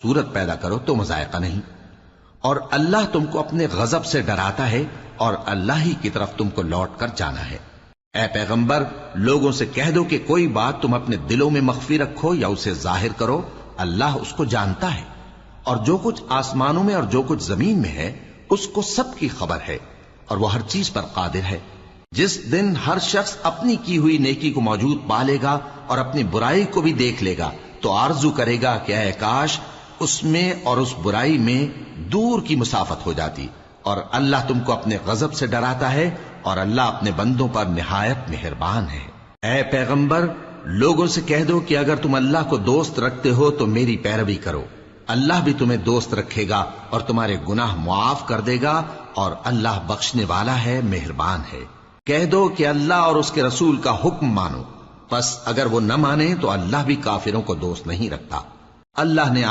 सूरत पैदा करो तो मजायका नहीं। और अल्लाह तुमको अपने गजब से डराता है और अल्लाह ही की तरफ तुमको लौट कर जाना है। ऐ पैगंबर, लोगों से कह दो कि कोई बात तुम अपने दिलों में मख्फी रखो या उसे जाहिर करो, अल्लाह उसको जानता है। और जो कुछ आसमानों में और जो कुछ जमीन में है उसको सबकी खबर है और वह हर चीज पर कादिर है। जिस दिन हर शख्स अपनी की हुई नेकी को मौजूद पा लेगा और अपनी बुराई को भी देख लेगा तो आरजू करेगा कि ऐ काश उसमें और उस बुराई में दूर की मुसाफत हो जाती। और अल्लाह तुमको अपने गजब से डराता है और अल्लाह अपने बंदों पर निहायत मेहरबान है। ऐ पैगंबर, लोगों से कह दो कि अगर तुम अल्लाह को दोस्त रखते हो तो मेरी पैरवी करो, अल्लाह भी तुम्हें दोस्त रखेगा और तुम्हारे गुनाह मुआफ कर देगा और अल्लाह बख्शने वाला है, मेहरबान है। कह दो कि अल्लाह और उसके रसूल का हुक्म मानो, बस अगर वो न माने तो अल्लाह भी काफिरों को दोस्त नहीं रखता। अल्लाह ने